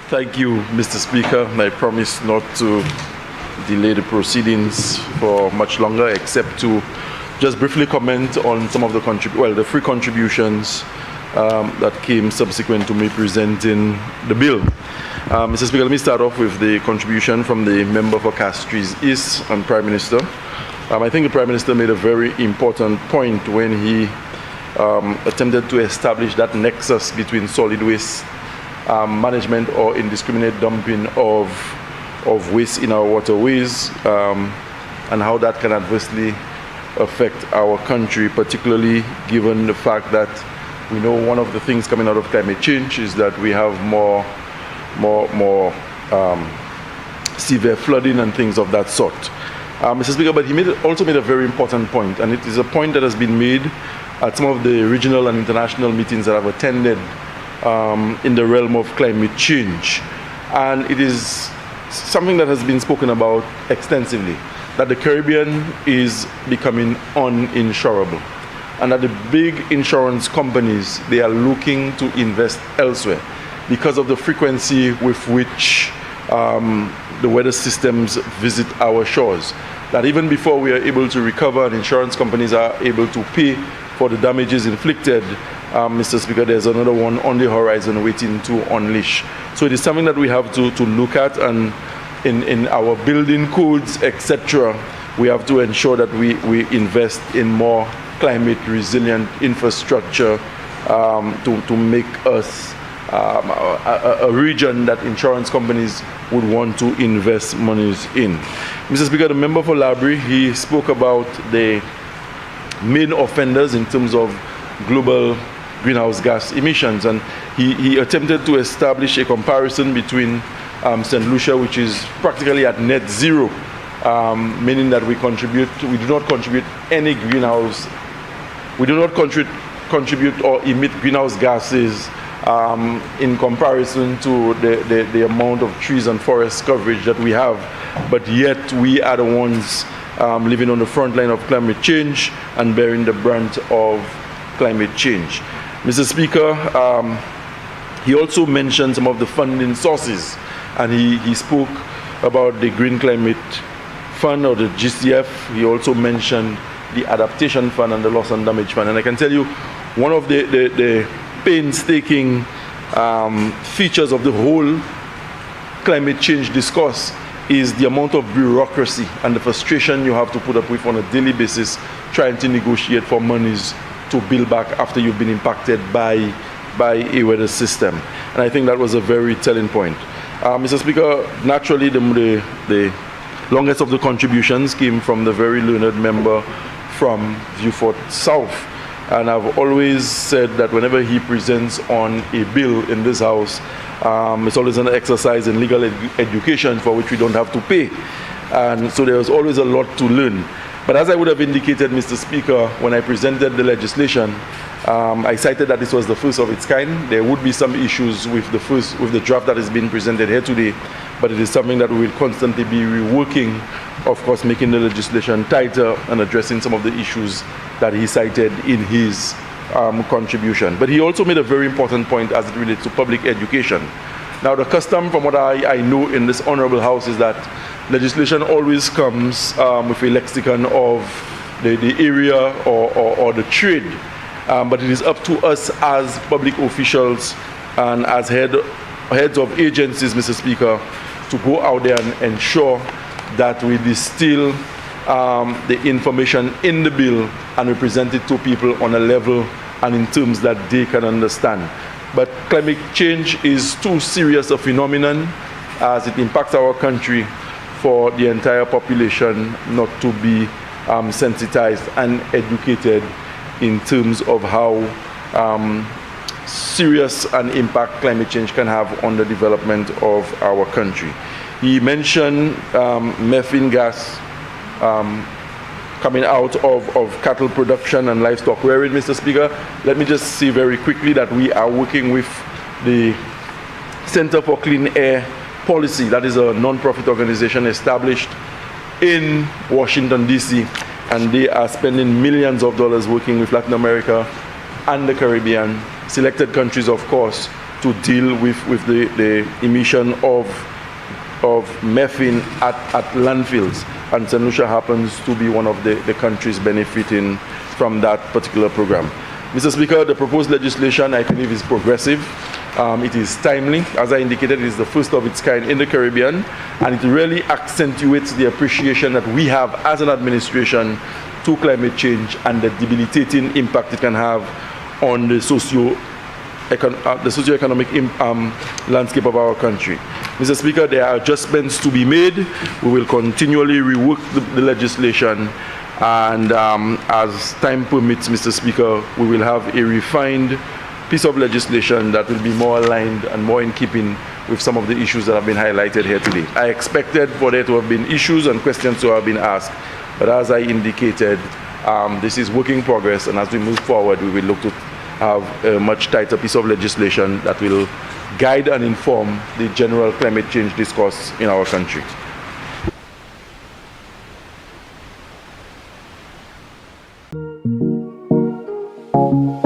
Thank you, Mr. Speaker. I promise not to delay the proceedings for much longer, except to just briefly comment on some of the the free contributions that came subsequent to me presenting the bill. Mr. Speaker, let me start off with the contribution from the member for Castries East and Prime Minister. I think the Prime Minister made a very important point when he attempted to establish that nexus between solid waste management or indiscriminate dumping of waste in our waterways, and how that can adversely affect our country, particularly given the fact that we know one of the things coming out of climate change is that we have more severe flooding and things of that sort. Mr. Speaker, but he also made a very important point, and it is a point that has been made at some of the regional and international meetings that I've attended in the realm of climate change. And it is something that has been spoken about extensively, that the Caribbean is becoming uninsurable, and that the big insurance companies, they are looking to invest elsewhere because of the frequency with which the weather systems visit our shores. That even before we are able to recover and insurance companies are able to pay for the damages inflicted, Mr. Speaker, there's another one on the horizon waiting to unleash. So it is something that we have to look at, and in our building codes, etc., we have to ensure that we invest in more climate resilient infrastructure to make us a region that insurance companies would want to invest monies in. Mr. Speaker, the member for Labrie, he spoke about the main offenders in terms of global greenhouse gas emissions, and he attempted to establish a comparison between St. Lucia, which is practically at net zero, meaning that we do not contribute any greenhouse, we do not contribute or emit greenhouse gases in comparison to the amount of trees and forest coverage that we have, but yet we are the ones living on the front line of climate change and bearing the brunt of climate change. Mr. Speaker, he also mentioned some of the funding sources, and he spoke about the Green Climate Fund, or the GCF. He also mentioned the Adaptation Fund and the Loss and Damage Fund. And I can tell you, one of the painstaking features of the whole climate change discourse is the amount of bureaucracy and the frustration you have to put up with on a daily basis trying to negotiate for monies to build back after you've been impacted by a weather system. And I think that was a very telling point. Mr. Speaker, naturally the longest of the contributions came from the very learned member from Vieux-Fort South. And I've always said that whenever he presents on a bill in this house, it's always an exercise in legal education for which we don't have to pay. And so there's always a lot to learn. But as I would have indicated, Mr. Speaker, when I presented the legislation, I cited that this was the first of its kind. There would be some issues with the draft that is being presented here today, but it is something that we will constantly be reworking, of course, making the legislation tighter and addressing some of the issues that he cited in his contribution. But he also made a very important point as it relates to public education. Now, the custom, from what I know in this honorable house, is that legislation always comes with a lexicon of the area or the trade. But it is up to us as public officials and as heads of agencies, Mr. Speaker, to go out there and ensure that we distill the information in the bill and we present it to people on a level and in terms that they can understand. But climate change is too serious a phenomenon as it impacts our country for the entire population not to be sensitized and educated in terms of how serious an impact climate change can have on the development of our country. He mentioned methane gas coming out of cattle production and livestock rearing, Mr. Speaker. Let me just say very quickly that we are working with the Center for Clean Air Policy. That is a non-profit organization established in Washington, D.C., and they are spending millions of dollars working with Latin America and the Caribbean selected countries, of course, to deal with the emission of methane at landfills. And St. Lucia happens to be one of the countries benefiting from that particular program. Mr. Speaker, the proposed legislation, I believe, is progressive. It is timely. As I indicated, it is the first of its kind in the Caribbean, and it really accentuates the appreciation that we have as an administration to climate change and the debilitating impact it can have on the socio-economic landscape of our country. Mr. Speaker, there are adjustments to be made. We will continually rework the legislation, and as time permits, Mr. Speaker, we will have a refined piece of legislation that will be more aligned and more in keeping with some of the issues that have been highlighted here today. I expected for there to have been issues and questions to have been asked, but as I indicated, this is work in progress, and as we move forward, we will look to have a much tighter piece of legislation that will guide and inform the general climate change discourse in our country. Thank you.